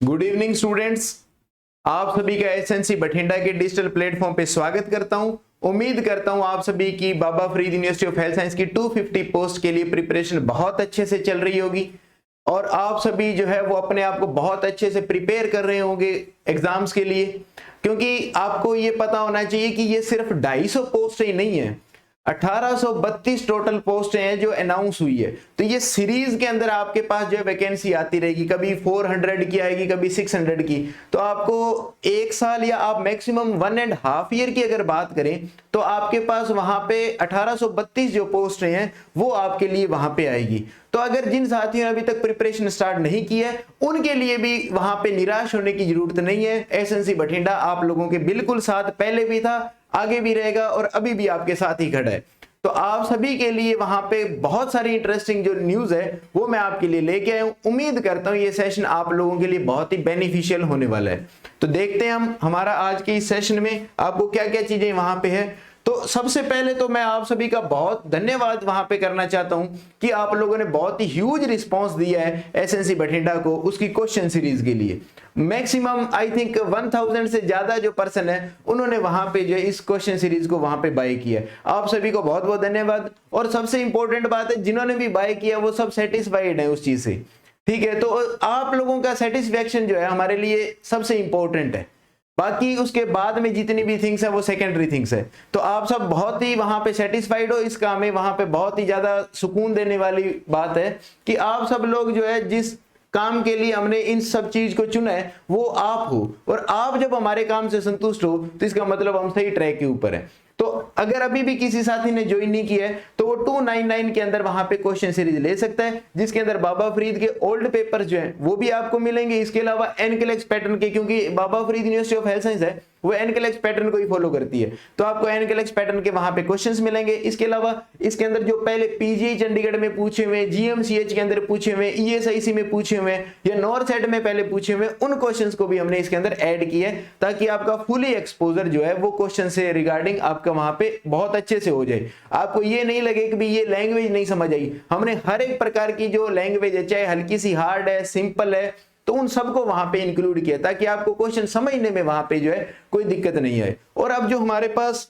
Good evening students, आप सभी का एसएनसी बठिंडा के डिजिटल प्लेटफॉर्म पे स्वागत करता हूं। उम्मीद करता हूं आप सभी की Baba Farid university of health science की 250 पोस्ट के लिए प्रिपरेशन बहुत अच्छे से चल रही होगी और आप सभी जो है वो अपने आप को बहुत अच्छे से प्रिपेयर कर रहे होंगे एग्जाम्स के लिए, क्योंकि आपको ये पता होना चाहिए कि ये सिर्फ 250 पोस्ट ही नहीं है, 1832 टोटल पोस्ट हैं जो अनाउंस हुई है। तो ये सीरीज के अंदर आपके पास जो है वैकेंसी आती रहेगी, कभी 400 की आएगी, कभी 600 की। तो आपको एक साल या आप मैक्सिमम 1.5 ईयर की अगर बात करें तो आपके पास वहां पे 1832 जो पोस्ट हैं वो आपके लिए वहां पे आएगी। तो अगर जिन साथियों ने अभी तक प्रिपरेशन स्टार्ट नहीं की है उनके लिए भी वहां पे निराश होने की जरूरत नहीं है। एसएनसी बठिंडा आप लोगों के बिल्कुल साथ पहले भी था, आगे भी रहेगा और अभी भी आपके साथ ही खड़ा है। तो आप सभी के लिए वहां पे बहुत सारी इंटरेस्टिंग जो न्यूज है वो मैं आपके लिए लेके आया हूं। उम्मीद करता हूं ये सेशन आप लोगों के लिए बहुत ही बेनिफिशियल होने वाला है। तो देखते हैं हम हमारा आज के इस सेशन में आपको क्या क्या चीजें वहां पे है। तो सबसे पहले तो मैं आप सभी का बहुत धन्यवाद वहां पे करना चाहता हूं कि आप लोगों ने बहुत ही ह्यूज रिस्पांस दिया है एसएनसी बठिंडा को उसकी क्वेश्चन सीरीज के लिए। मैक्सिमम आई थिंक 1000 से ज्यादा जो पर्सन है उन्होंने वहां पे जो इस क्वेश्चन सीरीज को वहां पे बाय किया है। आप सभी को बहुत बहुत धन्यवाद। और सबसे इंपॉर्टेंट बात है, जिन्होंने भी बाय किया वो सब सेटिस्फाइड है उस चीज से, ठीक है। तो आप लोगों का सेटिस्फेक्शन जो है हमारे लिए सबसे इंपॉर्टेंट है, बाकी उसके बाद में जितनी भी थिंग्स है वो सेकेंडरी थिंग्स है। तो आप सब बहुत ही वहां पे सेटिस्फाइड हो इस काम में, वहां पे बहुत ही ज्यादा सुकून देने वाली बात है कि आप सब लोग जो है जिस काम के लिए हमने इन सब चीज को चुना है वो आप हो, और आप जब हमारे काम से संतुष्ट हो तो इसका मतलब हम सही ट्रैक के ऊपर है। तो अगर अभी भी किसी साथी ने ज्वाइन नहीं किया है तो वो 299 के अंदर वहां पे क्वेश्चन सीरीज ले सकता है, जिसके अंदर बाबा फरीद के ओल्ड पेपर जो हैं वो भी आपको मिलेंगे। इसके अलावा एनकेलेक्स पैटर्न के, क्योंकि Baba Farid university of health science है वो एनकेलेक्स पैटर्न को ही फॉलो करती है, तो आपको एनकेलेक्स पैटर्न के वहां पे क्वेश्चंस मिलेंगे। इसके अलावा इसके अंदर जो पहले पीजीआई चंडीगढ़ में पूछे हुए, जीएमसीएच के अंदर पूछे हुए, ईएसआईसी में पूछे हुए या नॉर्थ में पहले पूछे हुए, उन क्वेश्चंस को भी हमने इसके अंदर ऐड किया है ताकि आपका फुली एक्सपोजर जो है वो क्वेश्चन से रिगार्डिंग आपका वहां पे बहुत अच्छे से हो जाए। आपको ये नहीं लगे कि भी ये लैंग्वेज नहीं समझ आई, हमने हर एक प्रकार की जो लैंग्वेज है, चाहे हल्की सी हार्ड है, सिंपल है, तो उन सबको वहां पे इंक्लूड किया ताकि आपको क्वेश्चन समझने में वहां पे जो है कोई दिक्कत नहीं आए। और अब जो हमारे पास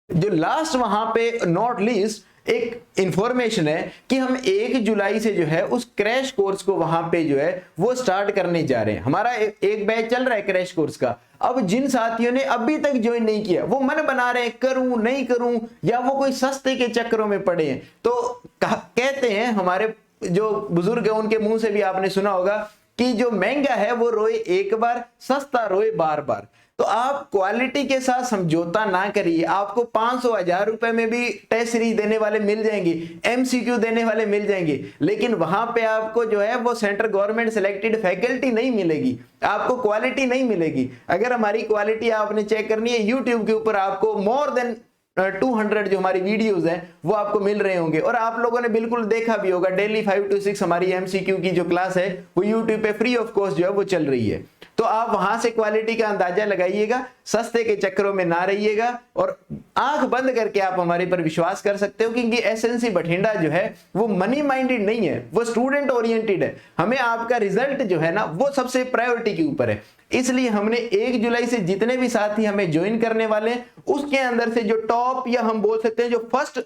जो लास्ट वहां पे नॉट लीस्ट एक इंफॉर्मेशन है कि हम 1 जुलाई से जो है उस क्रैश कोर्स को वहां पे जो है वो स्टार्ट करने जा रहे हैं। हमारा एक बैच चल रहा है क्रैश कोर्स का। अब जिन साथियों ने अभी तक ज्वाइन नहीं किया वो मन बना रहे हैं करूं नहीं करूं, या वो कोई सस्ते के चक्करों में पड़े हैं, तो कहते हैं हमारे जो बुजुर्ग है उनके मुंह से भी आपने सुना होगा कि जो महंगा है वो रोए एक बार, सस्ता रोए बार बार। तो आप क्वालिटी के साथ समझौता ना करिए। आपको 500-1000 रुपए में भी टेस्ट सीरीज देने वाले मिल जाएंगे, एमसीक्यू देने वाले मिल जाएंगे, लेकिन वहां पे आपको जो है वो सेंट्रल गवर्नमेंट सिलेक्टेड फैकल्टी नहीं मिलेगी, आपको क्वालिटी नहीं मिलेगी। अगर हमारी क्वालिटी आपने चेक करनी है यूट्यूब के ऊपर आपको मोर देन 200 जो हमारी वीडियोस हैं वो आपको मिल रहे होंगे, और आप लोगों ने बिल्कुल देखा भी होगा डेली 5 to 6 हमारी एमसीक्यू की जो क्लास है वो यूट्यूब पे फ्री ऑफ कॉस्ट जो है वो चल रही है। तो आप वहां से क्वालिटी का अंदाजा लगाइएगा, सस्ते के चक्करों में ना रहिएगा और आंख बंद करके आप हमारे पर विश्वास कर सकते हो, क्योंकि एसएनसी बठिंडा जो है वो मनी माइंडेड नहीं है, वो स्टूडेंट ओरिएंटेड है। हमें आपका रिजल्ट जो है ना वो सबसे प्रायोरिटी के ऊपर है। इसलिए हमने 1 जुलाई से जितने भी साथी हमें ज्वाइन करने वाले हैं उसके अंदर से जो टॉप, या हम बोल सकते हैं जो फर्स्ट,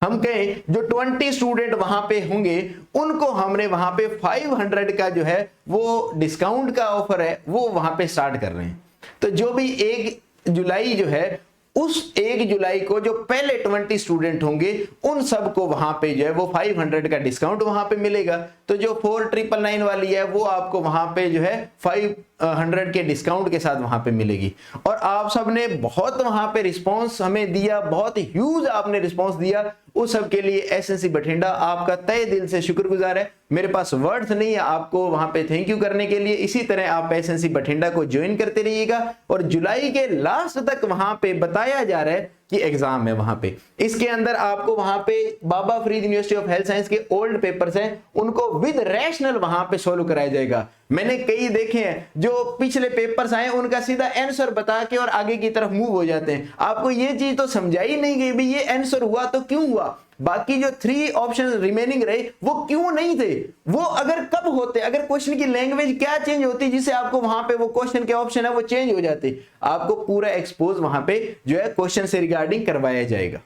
हम कहें जो 20 स्टूडेंट वहां पे होंगे उनको हमने वहां पे 500 का जो है वो डिस्काउंट का ऑफर है वो वहां पे स्टार्ट कर रहे हैं। तो जो भी 1 जुलाई जो है उस 1 जुलाई को जो पहले 20 स्टूडेंट होंगे उन सबको वहां पे जो है वो 500 का डिस्काउंट वहां पे मिलेगा। तो जो 4999 वाली है वो आपको वहां पे जो है 500 के डिस्काउंट के साथ वहां पे मिलेगी। और आप सबने बहुत वहां पे रिस्पांस हमें दिया, बहुत ह्यूज आपने रिस्पांस दिया, उस सब के लिए एसएनसी बठिंडा आपका तहे दिल से शुक्रगुजार है। मेरे पास वर्ड्स नहीं है आपको वहां पे थैंक यू करने के लिए। इसी तरह आप एसएनसी बठिंडा को ज्वाइन करते रहिएगा और जुलाई के लास्ट तक वहां पे बताया जा रहा है कि एग्जाम है वहां पे। इसके अंदर आपको वहां पे Baba Farid university of health science के ओल्ड पेपर्स हैं उनको विद रैशनल वहां पे सोल्व कराया जाएगा। मैंने कई देखे हैं जो पिछले पेपर्स आए उनका सीधा आंसर बता के और आगे की तरफ मूव हो जाते हैं। आपको ये चीज तो समझाई नहीं गई भी ये आंसर हुआ तो क्यों हुआ, बाकी जो 3 ऑप्शन रिमेनिंग रहे वो क्यों नहीं थे, वो अगर कब होते, अगर क्वेश्चन की लैंग्वेज क्या चेंज होती जिससे आपको वहां पे वो क्वेश्चन के ऑप्शन है वो चेंज हो जाते। आपको पूरा एक्सपोज वहां पे जो है क्वेश्चन से रिगार्डिंग करवाया जाएगा।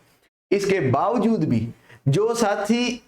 इसके बावजूद भी जो साथी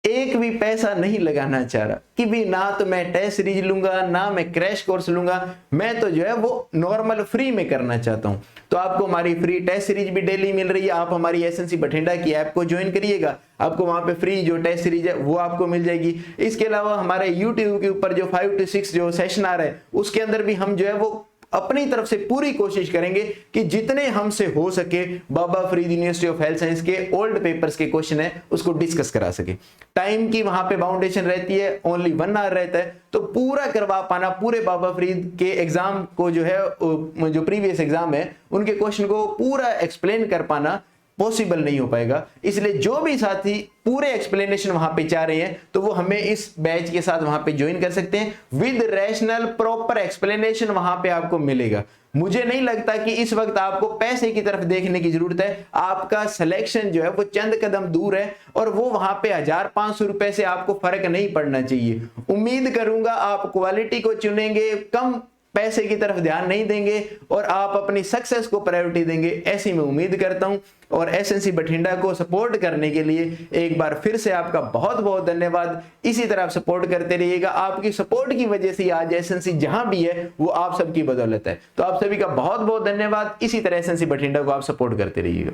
एक भी पैसा नहीं लगाना चाह रहा कि भी ना तो मैं टेस्ट सीरीज लूंगा ना मैं क्रैश कोर्स लूंगा, मैं तो जो है वो नॉर्मल फ्री में करना चाहता हूं, तो आपको हमारी फ्री टेस्ट सीरीज भी डेली मिल रही है। आप हमारी एसएनसी बठिंडा की ऐप को ज्वाइन करिएगा, आपको वहां पे फ्री जो टेस्ट सीरीज है वो आपको मिल जाएगी। इसके अलावा हमारे यूट्यूब के ऊपर जो 5 to 6 जो सेशन आ रहा है उसके अंदर भी हम जो है वो अपनी तरफ से पूरी कोशिश करेंगे कि जितने हमसे हो सके Baba Farid university of health science के ओल्ड पेपर्स के क्वेश्चन है उसको डिस्कस करा सके। टाइम की वहां पे बाउंडेशन रहती है, ओनली 1 आवर रहता है, तो पूरा करवा पाना पूरे बाबा फरीद के एग्जाम को जो है जो प्रीवियस एग्जाम है उनके क्वेश्चन को पूरा एक्सप्लेन कर पाना पॉसिबल नहीं हो पाएगा। इसलिए जो भी साथी पूरे एक्सप्लेनेशन वहां पे चाह रहे हैं तो वो हमें इस बैच के साथ वहां पे ज्वाइन कर सकते हैं। विद रैशनल प्रॉपर एक्सप्लेनेशन वहां पे आपको मिलेगा। मुझे नहीं लगता कि इस वक्त आपको पैसे की तरफ देखने की जरूरत है, आपका सिलेक्शन जो है वो चंद कदम दूर है और वो वहां पे 1500 रुपए से आपको फर्क नहीं पड़ना चाहिए। उम्मीद करूंगा आप क्वालिटी को चुनेंगे, कम पैसे की तरफ ध्यान नहीं देंगे और आप अपनी सक्सेस को प्रायोरिटी देंगे, ऐसी मैं उम्मीद करता हूं। और एसएनसी बठिंडा को सपोर्ट करने के लिए एक बार फिर से आपका बहुत बहुत धन्यवाद। इसी तरह आप सपोर्ट करते रहिएगा, आपकी सपोर्ट की वजह से आज एसएनसी जहां भी है वो आप सबकी बदौलत है। तो आप सभी का बहुत बहुत धन्यवाद। इसी तरह एसएनसी बठिंडा को आप सपोर्ट करते रहिएगा।